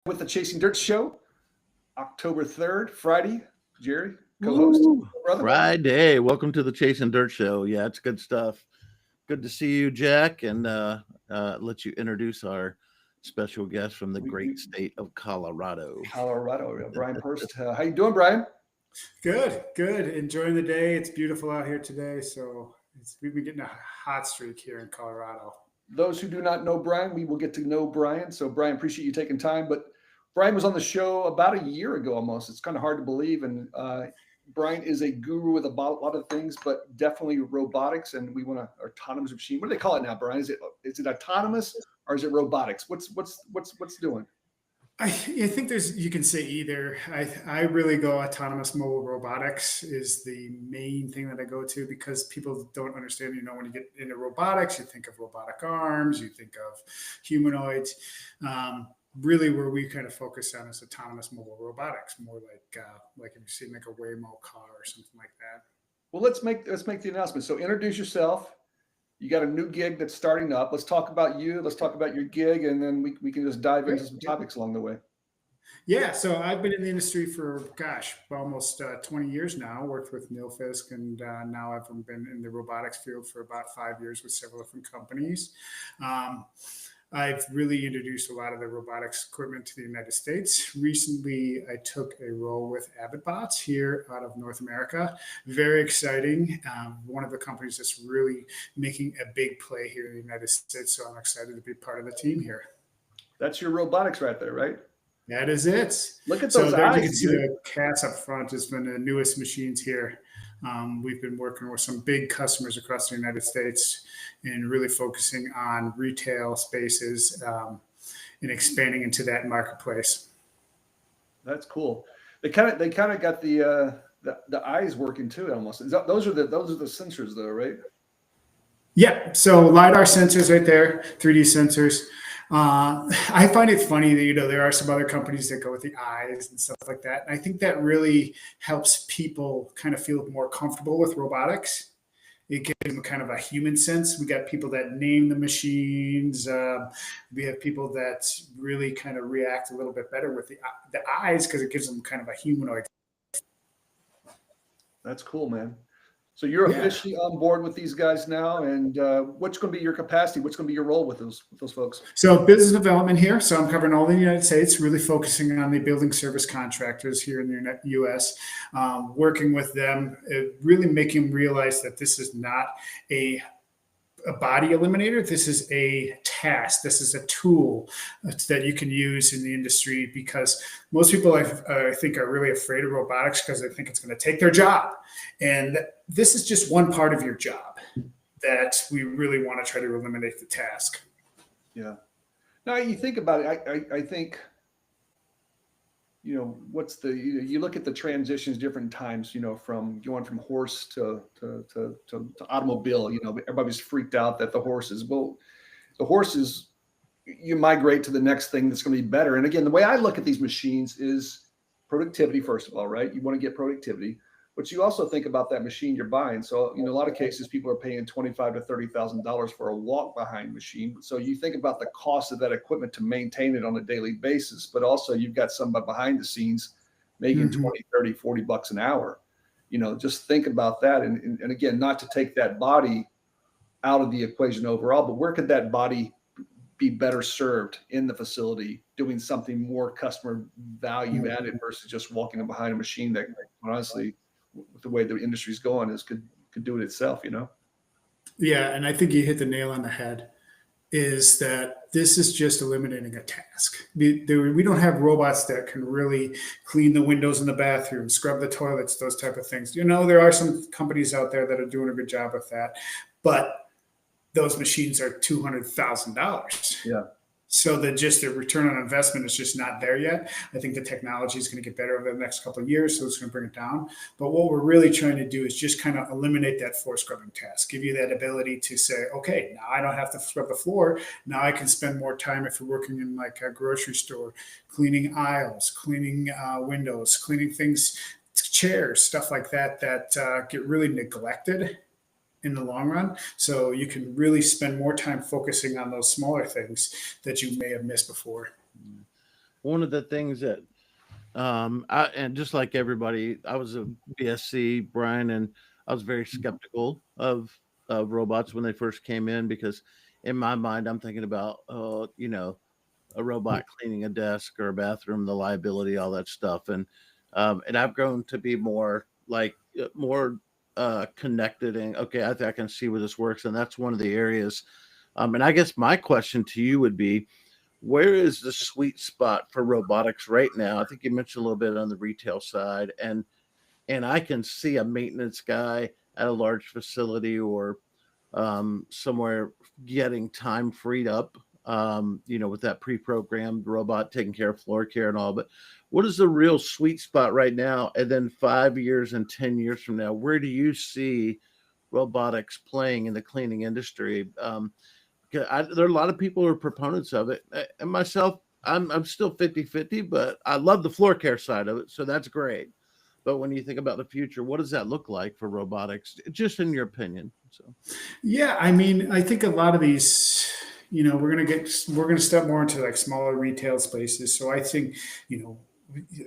with the Chasing Dirt Show, October 3rd, Friday. Jerry, co-host, Ooh, brother. Friday. Welcome to the Chasing Dirt Show. Yeah, it's good stuff. Good to see you, Jack, and let you introduce our special guest from the great state of Colorado. Colorado, Bryan Prust. How you doing, Bryan? Good, good. Enjoying the day. It's beautiful out here today. We've been getting a hot streak here in Colorado. Those who do not know Bryan, we will get to know Bryan. So, Bryan, appreciate you taking time. But Bryan was on the show about a year ago almost. It's kind of hard to believe. And Bryan is a guru with a lot of things, but definitely robotics. And we want an autonomous machine. What do they call it now, Bryan? Is it autonomous or is it robotics? What's doing? I think you can say either. I really go autonomous mobile robotics is the main thing that I go to because people don't understand, when you get into robotics, you think of robotic arms, you think of humanoids. Really where we kind of focus on is autonomous mobile robotics, more like if you see like a Waymo car or something like that. Well, let's make the announcement. So introduce yourself. You got a new gig that's starting up. Let's talk about you. Let's talk about your gig, and then we can just dive into some topics along the way. Yeah, so I've been in the industry for, almost 20 years now. Worked with Nilfisk, and now I've been in the robotics field for about 5 years with several different companies. I've really introduced a lot of the robotics equipment to the United States. Recently, I took a role with Avidbots here out of North America. Very exciting. One of the companies that's really making a big play here in the United States. So I'm excited to be part of the team here. That's your robotics right there, right? That is it. Look at those eyes. You can see the cats up front. It's been the newest machines here. We've been working with some big customers across the United States and really focusing on retail spaces and expanding into that marketplace. That's cool. They kind of got the eyes working too. Almost. Those are the sensors though, right? Yeah. So LiDAR sensors right there, 3D sensors. I find it funny that, there are some other companies that go with the eyes and stuff like that. And I think that really helps people kind of feel more comfortable with robotics. It gives them kind of a human sense. We got people that name the machines. We have people that really kind of react a little bit better with the eyes because it gives them kind of a humanoid. That's cool, man. So you're officially on board with these guys now, and what's going to be your capacity? What's going to be your role with those folks? So business development here. So I'm covering all the United States, really focusing on the building service contractors here in the U.S., working with them, really making them realize that this is not a body eliminator. This is a task. This is a tool that you can use in the industry because most people I think are really afraid of robotics because they think it's going to take their job. And this is just one part of your job that we really want to try to eliminate the task. Yeah. Now you think about it. I think, what's you look at the transitions different times, from going from horse to automobile, everybody's freaked out that the horses, you migrate to the next thing that's going to be better. And again, the way I look at these machines is productivity, first of all, right? You want to get productivity, but you also think about that machine you're buying. So, a lot of cases people are paying $25,000 to $30,000 for a walk behind machine. So you think about the cost of that equipment to maintain it on a daily basis, but also you've got somebody behind the scenes making 20, 30, 40 bucks an hour. Just think about that. And again, not to take that body out of the equation overall, but where could that body be better served in the facility doing something more customer value added versus just walking behind a machine that honestly, with the way the industry's going, could do it itself, Yeah, and I think you hit the nail on the head. Is that this is just eliminating a task. We don't have robots that can really clean the windows in the bathroom, scrub the toilets, those type of things. There are some companies out there that are doing a good job with that, but those machines are $200,000. Yeah. So the return on investment is just not there yet. I think the technology is going to get better over the next couple of years, so it's going to bring it down. But what we're really trying to do is just kind of eliminate that floor scrubbing task, give you that ability to say, okay, now I don't have to scrub the floor. Now I can spend more time if you're working in like a grocery store, cleaning aisles, cleaning windows, cleaning things, chairs, stuff like that get really neglected in the long run. So you can really spend more time focusing on those smaller things that you may have missed before. one of the things that and just like everybody, I was a BSc, Brian, and I was very skeptical of robots when they first came in because in my mind I'm thinking about a robot cleaning a desk or a bathroom, the liability, all that stuff, and I've grown to be more more connected and okay, I can see where this works, and that's one of the areas. And I guess my question to you would be, where is the sweet spot for robotics right now? I think you mentioned a little bit on the retail side, and I can see a maintenance guy at a large facility or somewhere getting time freed up, with that pre-programmed robot taking care of floor care and all. But what is the real sweet spot right now? And then 5 years and 10 years from now, where do you see robotics playing in the cleaning industry? There are a lot of people who are proponents of it, and myself, I'm still 50-50, but I love the floor care side of it, so that's great. But when you think about the future, what does that look like for robotics, just in your opinion? So, Yeah, I mean, I think a lot of these, we're gonna step more into like smaller retail spaces. So I think, you know,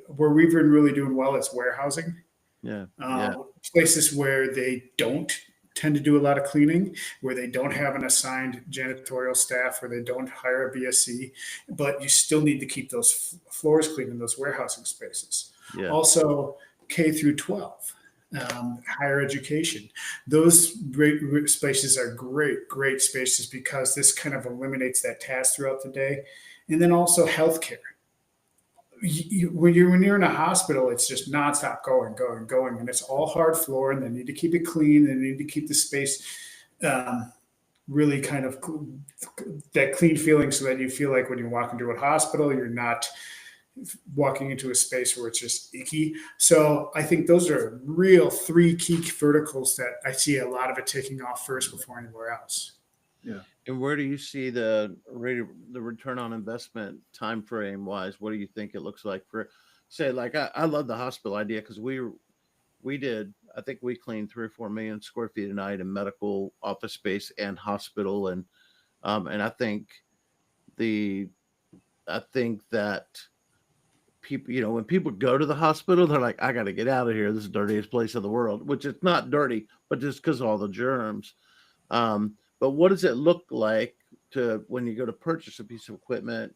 where we've been really doing well is warehousing, yeah, yeah, places where they don't tend to do a lot of cleaning, where they don't have an assigned janitorial staff, where they don't hire a BSC, but you still need to keep those floors clean in those warehousing spaces. yeah. Also, K through 12, higher education. Those great spaces are great spaces because this kind of eliminates that task throughout the day. And then also healthcare. When you're in a hospital, it's just nonstop going, and it's all hard floor, and they need to keep it clean. They need to keep the space really kind of that clean feeling, so that you feel like when you walk into a hospital, you're not walking into a space where it's just icky. So I think those are real three key verticals that I see a lot of it taking off first before anywhere else. Yeah. And where do you see the return on investment time frame wise? What do you think it looks like for, say, like I love the hospital idea because we did, I think we cleaned 3 or 4 million square feet a night in medical office space and hospital, and I think that people, when people go to the hospital, they're like, I got to get out of here. This is the dirtiest place in the world, which is not dirty, but just because of all the germs. But what does it look like to when you go to purchase a piece of equipment?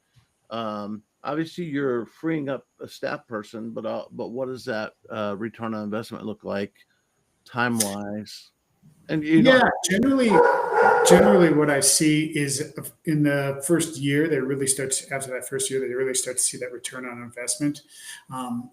Obviously, you're freeing up a staff person, but what does that return on investment look like time wise? And Yeah, generally what I see is in the first year, after that first year, they really start to see that return on investment,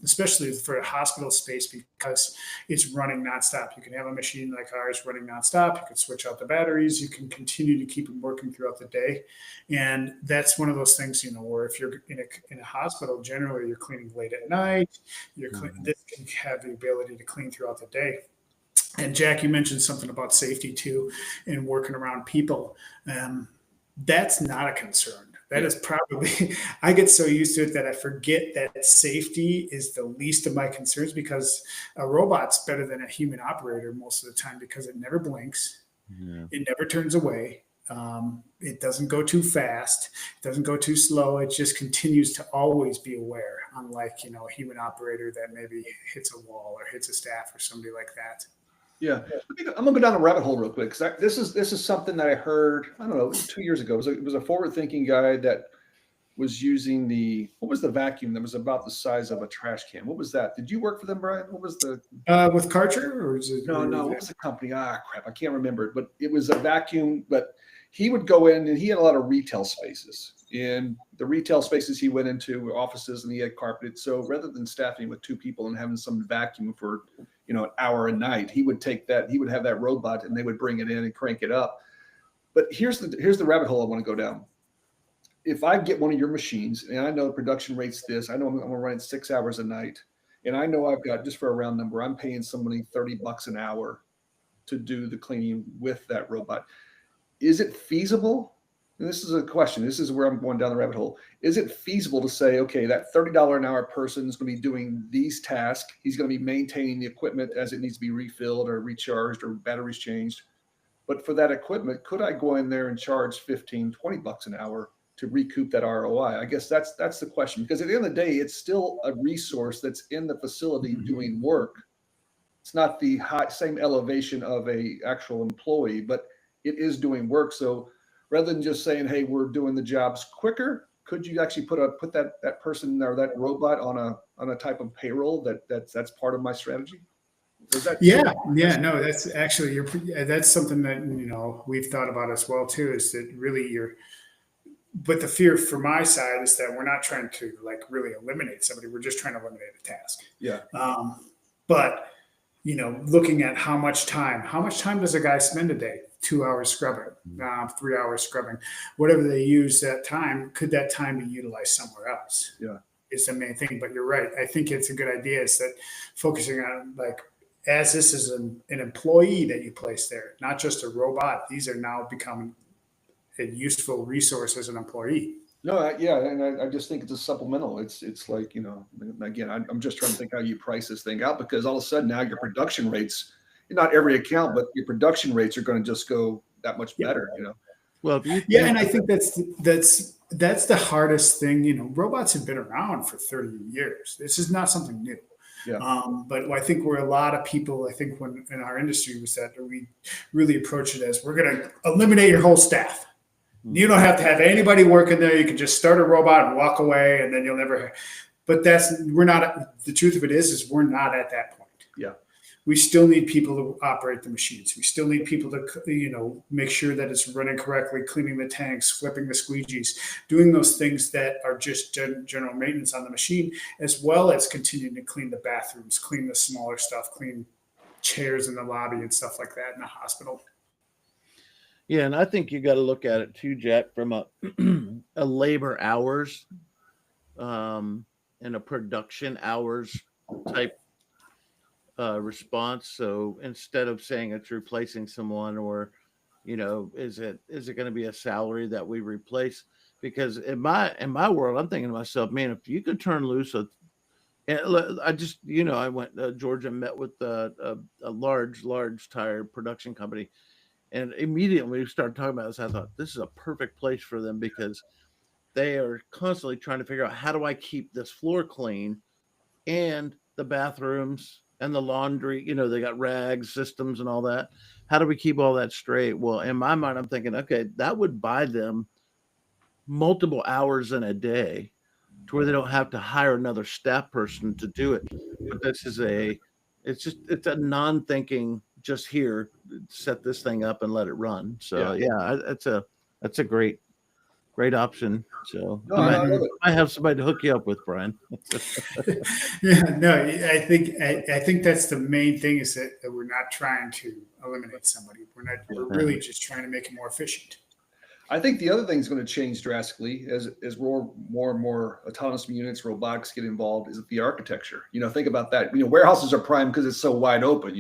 especially for a hospital space because it's running nonstop. You can have a machine like ours running nonstop. You can switch out the batteries. You can continue to keep them working throughout the day. And that's one of those things, where if you're in a hospital, generally you're cleaning late at night. This can have the ability to clean throughout the day. And Jack, you mentioned something about safety too, and working around people. That's not a concern. That is probably, I get so used to it that I forget that safety is the least of my concerns because a robot's better than a human operator most of the time because it never blinks. Yeah. It never turns away. It doesn't go too fast. It doesn't go too slow. It just continues to always be aware, unlike, a human operator that maybe hits a wall or hits a staff or somebody like that. Yeah, I'm gonna go down a rabbit hole real quick because this is something that I heard, I don't know, 2 years ago. It was a forward-thinking guy that was using what was the vacuum that was about the size of a trash can? What was that? Did you work for them, Brian? What was the with Karcher or is it? No. What was the company? Crap, I can't remember it. But it was a vacuum. But he would go in and he had a lot of retail spaces. In the retail spaces he went into were offices and he had carpeted. So rather than staffing with 2 people and having some vacuum for an hour a night, he would take that. He would have that robot and they would bring it in and crank it up. But here's the rabbit hole I want to go down. If I get one of your machines and I know the production rate's this, I know I'm going to run it 6 hours a night, and I know I've got, just for a round number, I'm paying somebody $30 an hour to do the cleaning with that robot. Is it feasible? And this is a question. This is where I'm going down the rabbit hole. Is it feasible to say, okay, that $30 an hour person is going to be doing these tasks. He's going to be maintaining the equipment as it needs to be refilled or recharged or batteries changed. But for that equipment, could I go in there and charge $15, $20 an hour to recoup that ROI? I guess that's the question, because at the end of the day, it's still a resource that's in the facility doing work. It's not the same elevation of a actual employee, but it is doing work. So rather than just saying, "Hey, we're doing the jobs quicker," could you actually put that person or that robot on a type of payroll that's part of my strategy? Yeah, no, that's actually that's something that we've thought about as well too. Is that really but the fear from my side is that we're not trying to like really eliminate somebody. We're just trying to eliminate a task. Yeah. But looking at how much time does a guy spend a day? 2 hours scrubbing, 3 hours scrubbing, whatever they use that time. Could that time be utilized somewhere else? Yeah. Is the main thing. But you're right. I think it's a good idea is that focusing on like, as this is an employee that you place there, not just a robot, these are now becoming a useful resource as an employee. No, and I just think it's a supplemental. It's like, again, I'm just trying to think how you price this thing out, because all of a sudden now your production rates, not every account, but your production rates are going to just go that much better, Well, and I think that's the hardest thing. Robots have been around for 30 years. This is not something new. Yeah. But I think where a lot of people, when in our industry was that we really approach it as we're going to eliminate your whole staff. You don't have to have anybody working there. You can just start a robot and walk away, and then you'll never. But we're not. The truth of it is we're not at that point. Yeah. We still need people to operate the machines. We still need people to, make sure that it's running correctly, cleaning the tanks, flipping the squeegees, doing those things that are just general maintenance on the machine, as well as continuing to clean the bathrooms, clean the smaller stuff, clean chairs in the lobby and stuff like that in the hospital. Yeah, and I think you got to look at it too, Jack, from a labor hours and a production hours type response. So instead of saying it's replacing someone, or is it going to be a salary that we replace? Because in my world, I'm thinking to myself, man, if you could turn loose I just I went to Georgia and met with a large tire production company, and immediately we started talking about this. I thought this is a perfect place for them, because they are constantly trying to figure out, how do I keep this floor clean and the bathrooms and the laundry, they got rags systems and all that. How do we keep all that straight? Well, in my mind, I'm thinking, okay, that would buy them multiple hours in a day to where they don't have to hire another staff person to do it. But this is it's a non-thinking, just here, set this thing up and let it run. So that's a great option. So I have somebody to hook you up with, Brian. I think that's the main thing, is that we're not trying to eliminate somebody. We're really just trying to make it more efficient. I think the other thing is going to change drastically as more and more autonomous units, robotics get involved, is the architecture. Think about that. Warehouses are prime because it's so wide open.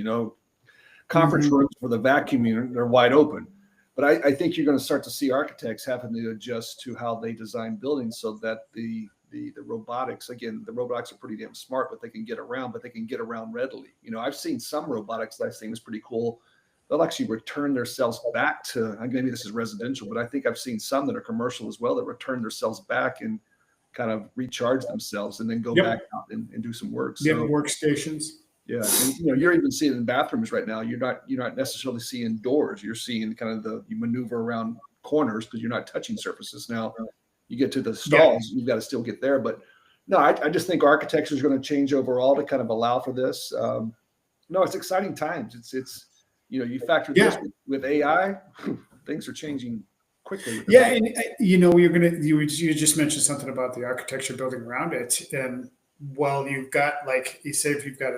Conference rooms for the vacuum unit, they're wide open. But I think you're going to start to see architects having to adjust to how they design buildings, so that the robotics, again, the robotics are pretty damn smart, but they can get around readily. I've seen some robotics that I think is pretty cool. They'll actually return their cells back to, maybe this is residential, but I think I've seen some that are commercial as well, that return their cells back and kind of recharge themselves and then go back out and do some work. So workstations. Yeah, and you're even seeing in bathrooms right now. You're not necessarily seeing doors. You're seeing kind of you maneuver around corners because you're not touching surfaces. Now you get to the stalls, you've got to still get there. But no, I just think architecture is going to change overall to kind of allow for this. No, it's exciting times. It's you factor this with AI, things are changing quickly. Yeah, and you just mentioned something about the architecture building around it, and you've got, like you say, if you've got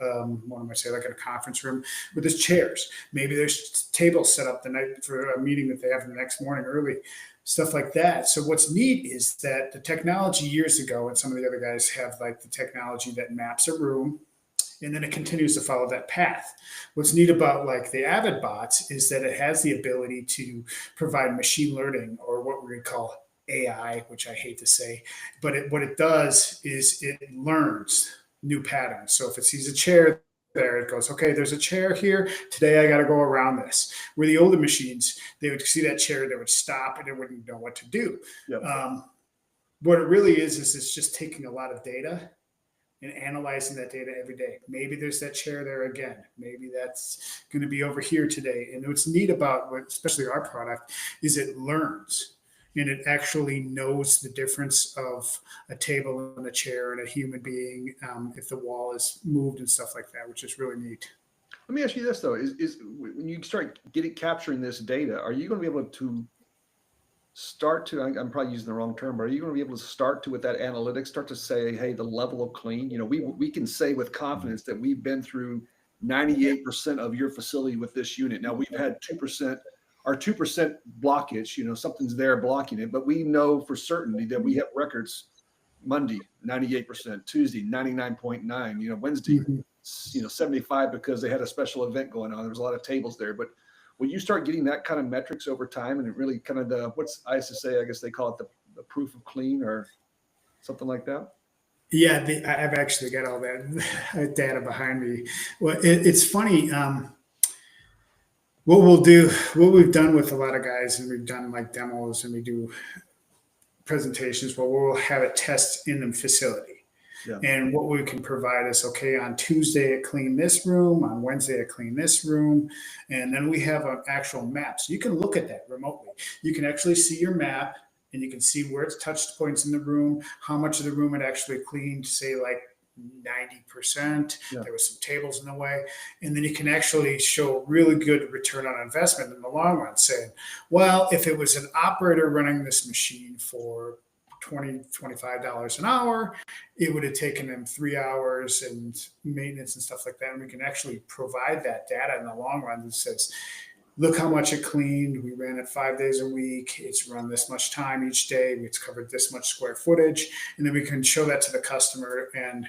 like a conference room with there's chairs, maybe there's tables set up the night for a meeting that they have the next morning early, stuff like that. So what's neat is that the technology years ago, and some of the other guys have like the technology that maps a room, and then it continues to follow that path. What's neat about like the Avidbots is that it has the ability to provide machine learning, or what we would call AI, which I hate to say, but what it does is it learns new patterns. So if it sees a chair there, it goes, okay, there's a chair here. Today I got to go around this. Where the older machines, they would see that chair, they would stop and they wouldn't know what to do. Yep. What it really is it's just taking a lot of data and analyzing that data every day. Maybe there's that chair there again. Maybe that's going to be over here today. And what's neat about especially our product, is it learns and it actually knows the difference of a table and a chair and a human being, if the wall is moved and stuff like that, which is really neat. Let me ask you this though: is when you start capturing this data, are you going to be able to start to? I'm probably using the wrong term, but are you going to be able to start to, with that analytics, start to say, hey, the level of clean? You know, we can say with confidence that we've been through 98% of your facility with this unit. Now we've had 2%. Our 2% blockage, you know, something's there blocking it, but we know for certainty that we have records Monday, 98%, Tuesday, 99.9, you know, Wednesday, you know, 75 because they had a special event going on. There was a lot of tables there. But when you start getting that kind of metrics over time, and it really kind of I used to say, I guess they call it the proof of clean or something like that. Yeah, I've actually got all that data behind me. Well, it's funny. What we've done with a lot of guys, and we've done like demos and we do presentations where we'll have it test in the facility. Yeah. And what we can provide is, okay, on Tuesday I clean this room, on Wednesday I clean this room, and then we have an actual map. So you can look at that remotely. You can actually see your map and you can see where it's touched points in the room, how much of the room it actually cleaned, say like 90%. Yeah. There was some tables in the way. And then you can actually show really good return on investment in the long run, saying, well, if it was an operator running this machine for $20, $25 an hour, it would have taken them 3 hours and maintenance and stuff like that. And we can actually provide that data in the long run that says, look how much it cleaned. We ran it 5 days a week. It's run this much time each day. It's covered this much square footage. And then we can show that to the customer and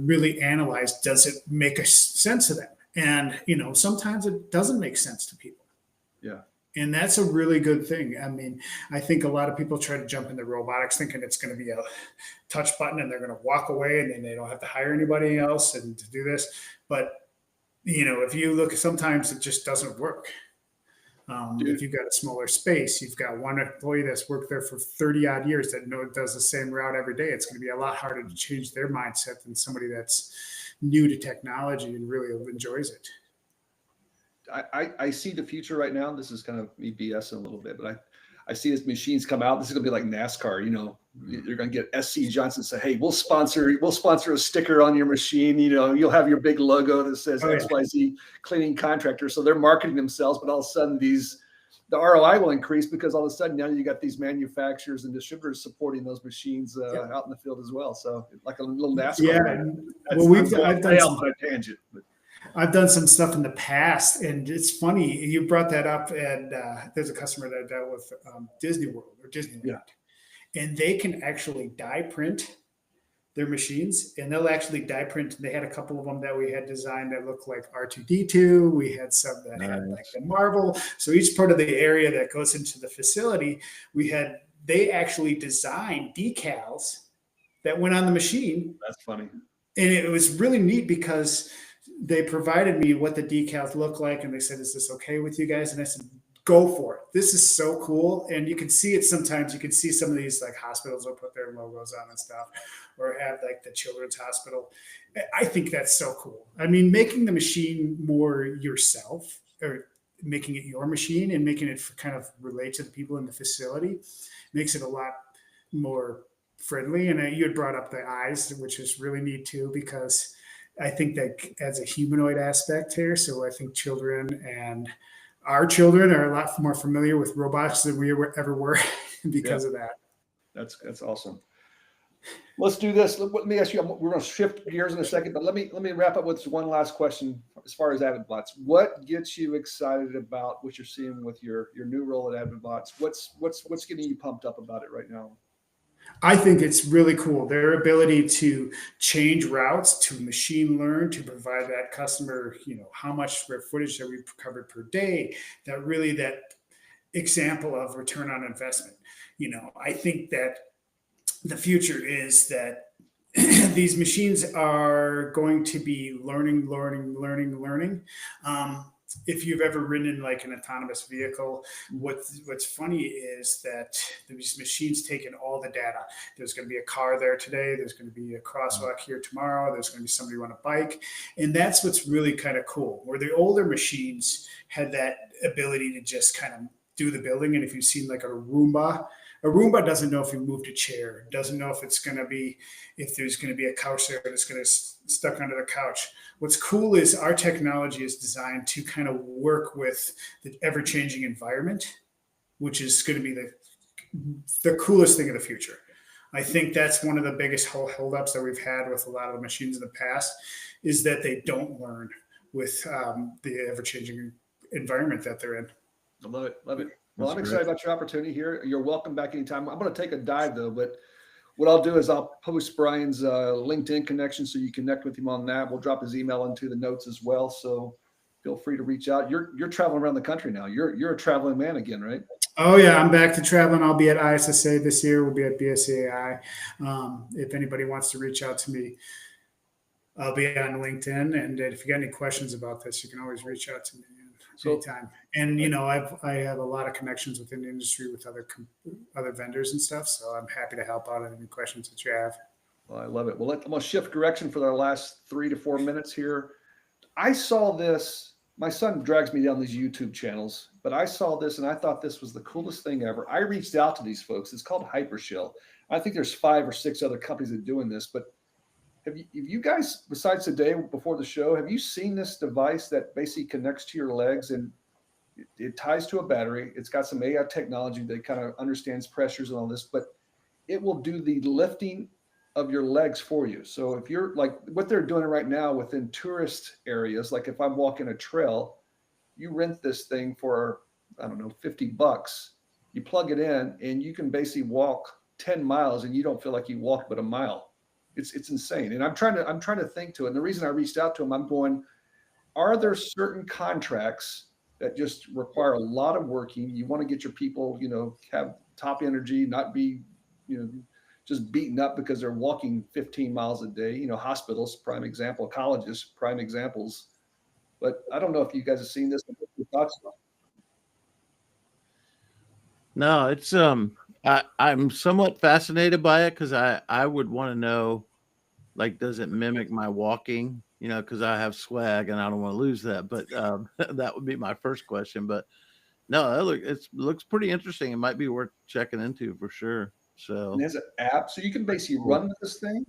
really analyze, does it make sense to them? And, you know, sometimes it doesn't make sense to people. Yeah. And that's a really good thing. I mean, I think a lot of people try to jump into robotics thinking it's going to be a touch button and they're going to walk away and then they don't have to hire anybody else and to do this. But you know, if you look, sometimes it just doesn't work. If you've got a smaller space, you've got one employee that's worked there for 30 odd years that does the same route every day. It's going to be a lot harder to change their mindset than somebody that's new to technology and really enjoys it. I see the future right now. This is kind of me BSing a little bit, but I see as machines come out, this is gonna be like NASCAR. You know, you're gonna get SC Johnson say, "Hey, we'll sponsor a sticker on your machine. You know, you'll have your big logo that says XYZ cleaning contractor." So they're marketing themselves, but all of a sudden the ROI will increase because all of a sudden now you got these manufacturers and distributors supporting those machines out in the field as well. So like a little NASCAR. Yeah, well, I've done some on a tangent. I've done some stuff in the past, and it's funny you brought that up. And there's a customer that I dealt with, Disney World or Disneyland, and they can actually die print their machines, and they'll actually die print. They had a couple of them that we had designed that looked like R2D2. We had some that had like the Marvel. So each part of the area that goes into the facility, they actually designed decals that went on the machine. That's funny, and it was really neat because they provided me what the decals look like, and they said, "Is this okay with you guys?" And I said, "Go for it. This is so cool." And you can see it sometimes. You can see some of these like hospitals will put their logos on and stuff, or have like the Children's Hospital. I think that's so cool. I mean, making the machine more yourself, or making it your machine and making it kind of relate to the people in the facility makes it a lot more friendly. And you had brought up the eyes, which is really neat too, because I think that adds a humanoid aspect here. So I think our children are a lot more familiar with robots than we ever were because of that. That's awesome. Let's do this. Let me ask you, we're going to shift gears in a second, but let me wrap up with one last question as far as Avidbots. What gets you excited about what you're seeing with your new role at Avidbots? What's getting you pumped up about it right now? I think it's really cool. Their ability to change routes, to machine learn, to provide that customer, you know, how much square footage that we've covered per day, that example of return on investment. You know, I think that the future is that these machines are going to be learning. If you've ever ridden in like an autonomous vehicle, what's funny is that these machines take in all the data. There's going to be a car there today. There's going to be a crosswalk here tomorrow. There's going to be somebody on a bike. And that's what's really kind of cool, where the older machines had that ability to just kind of do the building. And if you've seen like a Roomba doesn't know if you moved a chair, doesn't know if there's going to be a couch there that's going to stuck under the couch. What's cool is our technology is designed to kind of work with the ever-changing environment, which is going to be the coolest thing of the future. I think that's one of the biggest holdups that we've had with a lot of the machines in the past, is that they don't learn with the ever-changing environment that they're in. I love it. Love it. Well, I'm excited about your opportunity here. You're welcome back anytime. I'm going to take a dive though, but what I'll do is I'll post Bryan's LinkedIn connection so you connect with him on that. We'll drop his email into the notes as well. So feel free to reach out. You're traveling around the country now. You're a traveling man again, right? Oh yeah, I'm back to traveling. I'll be at ISSA this year. We'll be at BSAI. If anybody wants to reach out to me, I'll be on LinkedIn. And if you got any questions about this, you can always reach out to me anytime. And I have a lot of connections within the industry with other vendors and stuff. So I'm happy to help out on any questions that you have. Well, I love it. Well, I'm going to shift direction for our last 3 to 4 minutes here. I saw this. My son drags me down these YouTube channels, but I saw this and I thought this was the coolest thing ever. I reached out to these folks. It's called Hypershell. I think there's 5 or 6 other companies that are doing this, but have you guys, besides today before the show, have you seen this device that basically connects to your legs and it ties to a battery? It's got some AI technology that kind of understands pressures and all this, but it will do the lifting of your legs for you. So if you're like what they're doing right now within tourist areas, like if I'm walking a trail, you rent this thing for, I don't know, $50. You plug it in and you can basically walk 10 miles and you don't feel like you walked but a mile. It's insane. And I'm trying to think to it. And the reason I reached out to him, I'm going, are there certain contracts that just require a lot of working? You want to get your people, have top energy, not be, just beaten up because they're walking 15 miles a day. Hospitals, prime example, colleges, prime examples. But I don't know if you guys have seen this. What your thoughts are? No, it's I'm somewhat fascinated by it because I would want to know, like, does it mimic my walking? Because I have swag and I don't want to lose that. But that would be my first question. But no, it looks pretty interesting. It might be worth checking into for sure. So And there's an app, so you can basically run with this thing.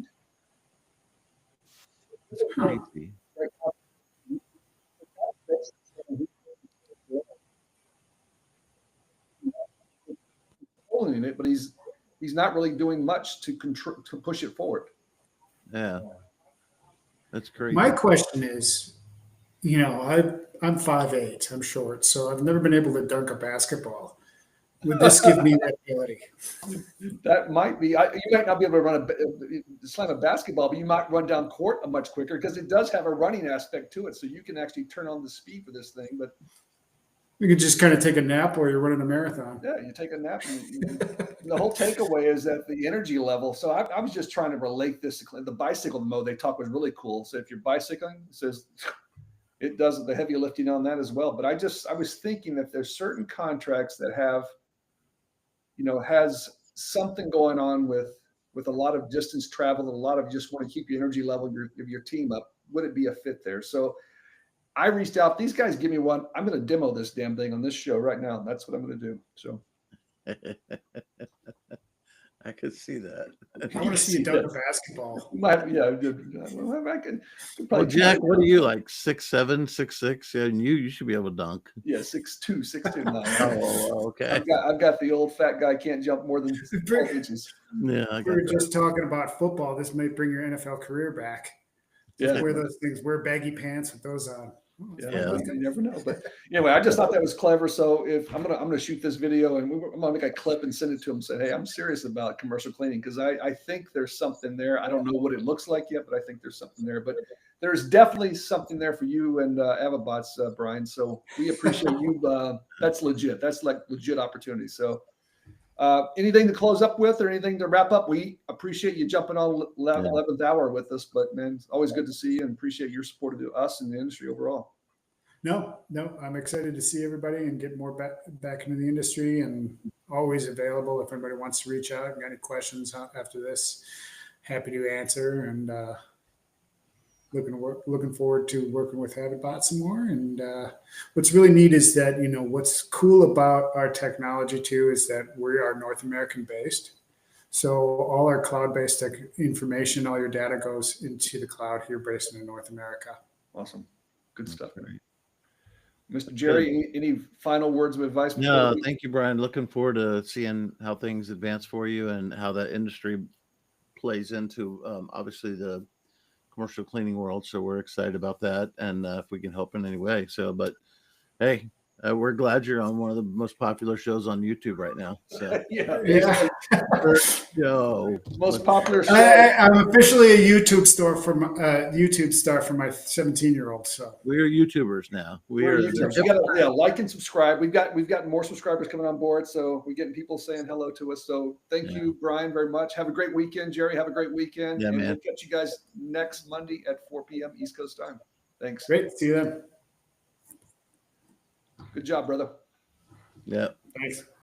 it's crazy. In it, but he's not really doing much to push it forward. Yeah, that's crazy. My question is, I'm 5'8", I'm short, so I've never been able to dunk a basketball. Would this give me that ability? That might be. You might not be able to slam a basketball, but you might run down court much quicker because it does have a running aspect to it. So you can actually turn on the speed for this thing. But you could just kind of take a nap while you're running a marathon. Yeah, you take a nap. And the whole takeaway is that the energy level. So I was just trying to relate this to the bicycle mode they talk was really cool. So if you're bicycling, it says it does the heavy lifting on that as well. But I was thinking that there's certain contracts that have, has something going on with a lot of distance travel, a lot of just want to keep your energy level of your team up. Would it be a fit there? So I reached out. These guys give me one. I'm going to demo this damn thing on this show right now. That's what I'm going to do. So I could see that. I want to see you dunk a basketball. I can well, Jack, what are you, like 6'7", 6'6"? Yeah, and you should be able to dunk. Yeah, 6'2", 6'2". No. Oh, okay. I've got the old fat guy can't jump more than 12 inches. Yeah, we were just talking about football. This might bring your NFL career back. Yeah, wear those things. Wear baggy pants with those on. Yeah, you never know. But anyway, I just thought that was clever. So if I'm gonna shoot this video and I'm gonna make a clip and send it to him and say, hey, I'm serious about commercial cleaning because I think there's something there. I don't know what it looks like yet, but I think there's something there. But there's definitely something there for you and Avidbots, Bryan. So we appreciate you. That's legit. That's like legit opportunity. So Anything to close up with or anything to wrap up? We appreciate you jumping on 11th hour with us, but man, it's always good to see you and appreciate your support of us and the industry overall. No, I'm excited to see everybody and get more back into the industry, and always available if anybody wants to reach out and got any questions after this. Happy to answer, and looking forward to working with Avidbots some more. And what's really neat is that, what's cool about our technology too is that we are North American based. So all our cloud-based information, all your data goes into the cloud here based in North America. Awesome. Good stuff. Mr. Jerry, any final words of advice? No, thank you, Bryan. Looking forward to seeing how things advance for you and how that industry plays into obviously the commercial cleaning world. So we're excited about that, and if we can help in any way. So, but hey, we're glad you're on one of the most popular shows on YouTube right now. So yeah. Most popular show. I'm officially a YouTube star for my 17-year-old. So we're YouTubers now. We're YouTubers. You gotta, like and subscribe. We've got more subscribers coming on board, so we're getting people saying hello to us. So thank you, Bryan, very much. Have a great weekend, Jerry. Have a great weekend. And we'll catch you guys next Monday at 4 p.m. East Coast time. Thanks. Great. See you then. Good job, brother. Yeah. Thanks.